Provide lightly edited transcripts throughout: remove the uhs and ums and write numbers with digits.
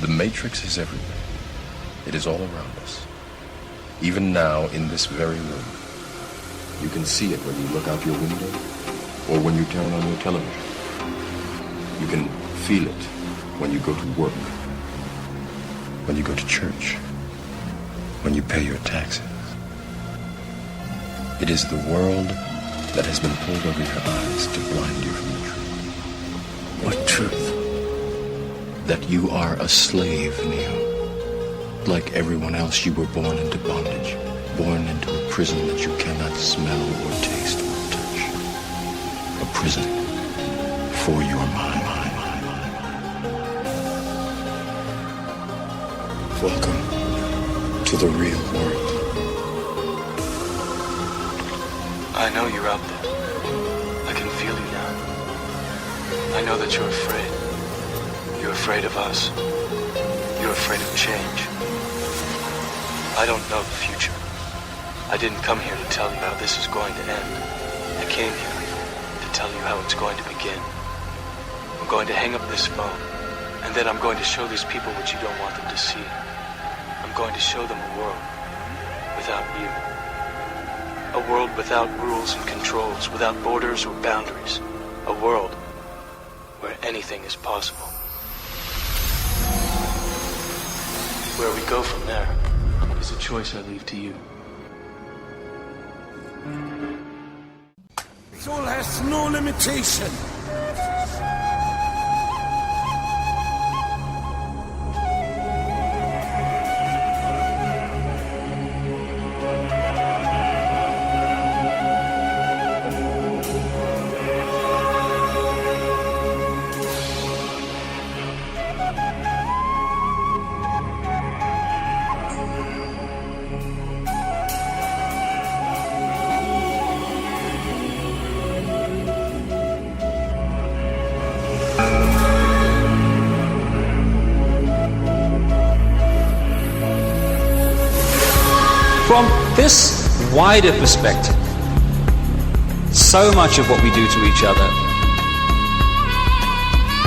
The Matrix is everywhere. It is all around us. Even now, in this very room. You can see it when you look out your window or when you turn on your television. You can feel it when you go to work, when you go to church, when you pay your taxes. It is the world that has been pulled over your eyes to blind you from the truth. What truth? That you are a slave, Neo. Like everyone else, you were born into bondage, born into a prison that you cannot smell or taste or touch. A prison for your mind. Welcome to the real world. I know you're out there. I can feel you now. I know that you're afraid. You're afraid of us. You're afraid of change. I don't know the future. I didn't come here to tell you how this is going to end. I came here to tell you how it's going to begin. I'm going to hang up this phone, and then I'm going to show these people what you don't want them to see. I'm going to show them a world without you. A world without rules and controls, without borders or boundaries. A world where anything is possible. Where we go from there is a choice I leave to you. Soul has no limitation. From this wider perspective, so much of what we do to each other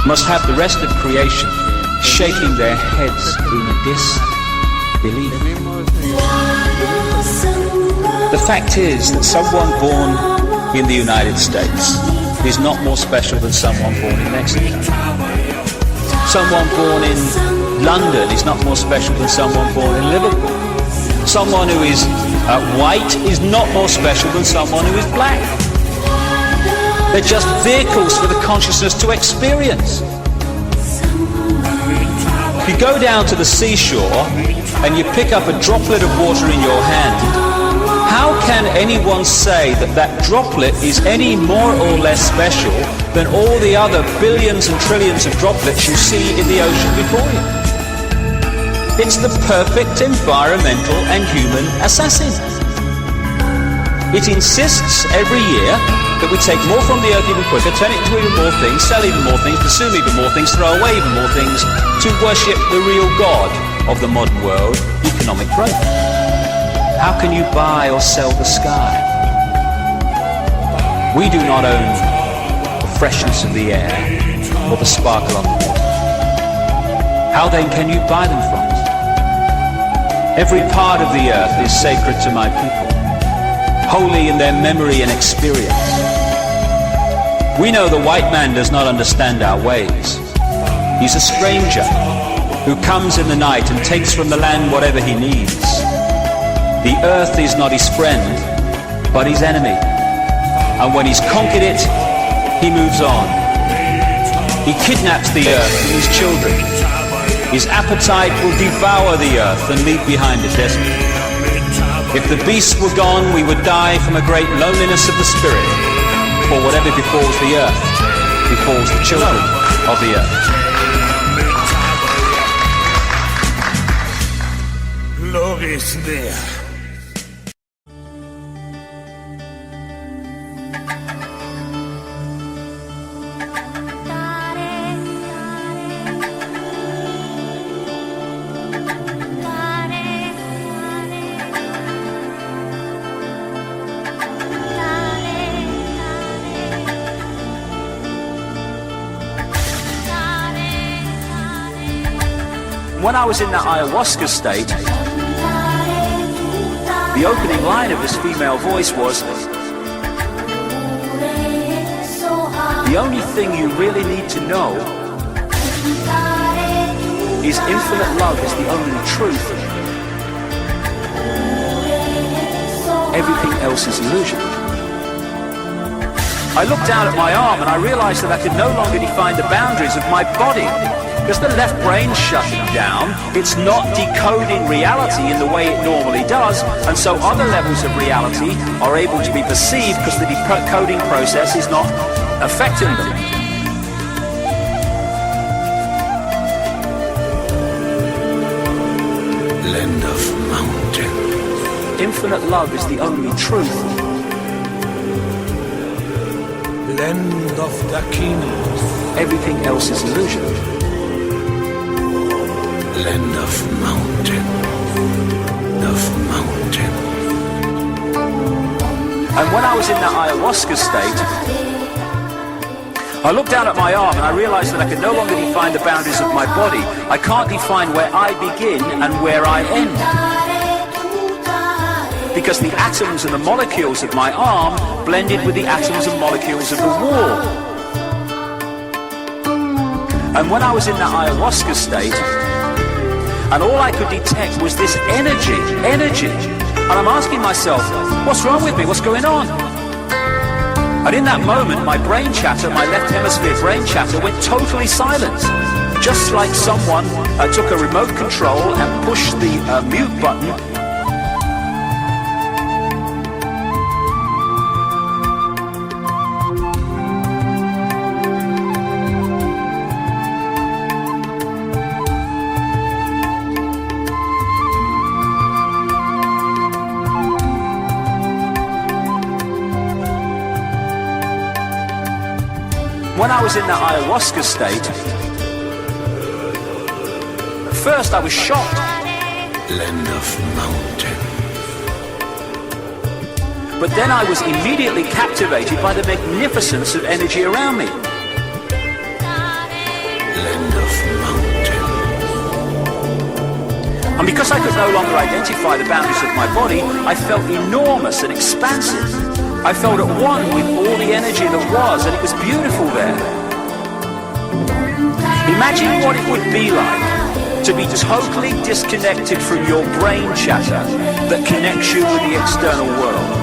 must have the rest of creation shaking their heads in disbelief. The fact is that someone born in the United States is not more special than someone born in Mexico. Someone born in London is not more special than someone born in Liverpool. Someone who is white is not more special than someone who is black. They're just vehicles for the consciousness to experience. If you go down to the seashore and you pick up a droplet of water in your hand, how can anyone say that that droplet is any more or less special than all the other billions and trillions of droplets you see in the ocean before you? It's the perfect environmental and human assassin. It insists every year that we take more from the earth even quicker, turn it into even more things, sell even more things, consume even more things, throw away even more things, to worship the real God of the modern world, economic growth. How can you buy or sell the sky? We do not own the freshness of the air or the sparkle on the water. How then can you buy them from us? Every part of the earth is sacred to my people, holy in their memory and experience. We know the white man does not understand our ways. He's a stranger who comes in the night and takes from the land whatever he needs. The earth is not his friend, but his enemy. And when he's conquered it, he moves on. He kidnaps the earth and his children. His appetite will devour the earth and leave behind a desert. If the beasts were gone, we would die from a great loneliness of the spirit. For whatever befalls the earth, befalls the children of the earth. Love is there. when I was in that ayahuasca state, the opening line of this female voice was, the only thing you really need to know is infinite love is the only truth. Everything else is illusion. I looked down at my arm and I realized that I could no longer define the boundaries of my body. Because the left brain's shutting down, it's not decoding reality in the way it normally does, and so other levels of reality are able to be perceived because the decoding process is not affecting them. Land of mountain. Infinite love is the only truth. Land of Dakinis. Everything else is illusion. Land of mountain. And when I was in that ayahuasca state, I looked down at my arm and I realized that I could no longer define the boundaries of my body. I can't define where I begin and where I end. Because the atoms and the molecules of my arm blended with the atoms and molecules of the wall. And when I was in that ayahuasca state, and all I could detect was this energy. And I'm asking myself, what's wrong with me? What's going on? And in that moment, my brain chatter, my left hemisphere brain chatter went totally silent. Just like someone took a remote control and pushed the mute button. When I was in that ayahuasca state, at first I was shocked. Land of mountain. But then I was immediately captivated by the magnificence of energy around me. Land of mountain. And because I could no longer identify the boundaries of my body, I felt enormous and expansive. I felt at one with all the energy that was, and it was beautiful there. Imagine what it would be like to be totally disconnected from your brain chatter that connects you with the external world.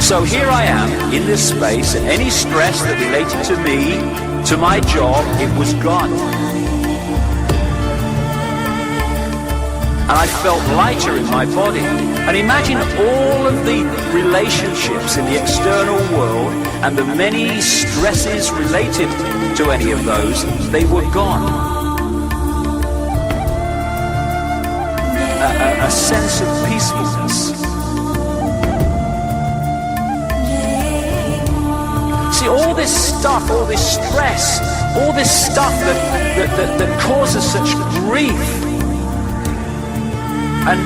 So here I am in this space, and any stress that related to me, to my job, it was gone. And I felt lighter in my body. And imagine all of the relationships in the external world and the many stresses related to any of those, they were gone. A sense of peacefulness. See, all this stuff, all this stress, all this stuff that causes such grief, and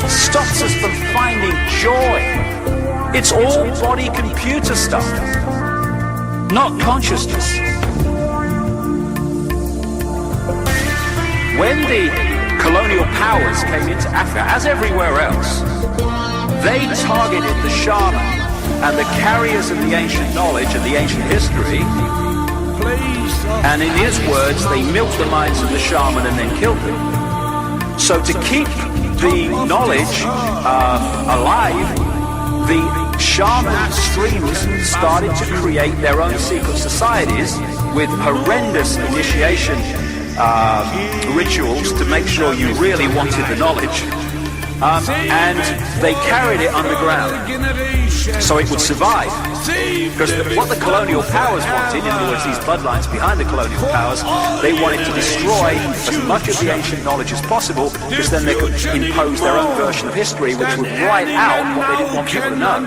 stops us from finding joy. It's all body computer stuff, not consciousness. When the colonial powers came into Africa, as everywhere else, they targeted the shaman and the carriers of the ancient knowledge and the ancient history, and in his words, they milked the minds of the shaman and then killed them. So to keep the knowledge alive, the shaman streams started to create their own secret societies with horrendous initiation rituals to make sure you really wanted the knowledge. And they carried it underground so it would survive. Because what the colonial powers wanted, in other words, these bloodlines behind the colonial powers, they wanted to destroy as much of the ancient knowledge as possible, because then they could impose their own version of history, which would write out what they didn't want people to know.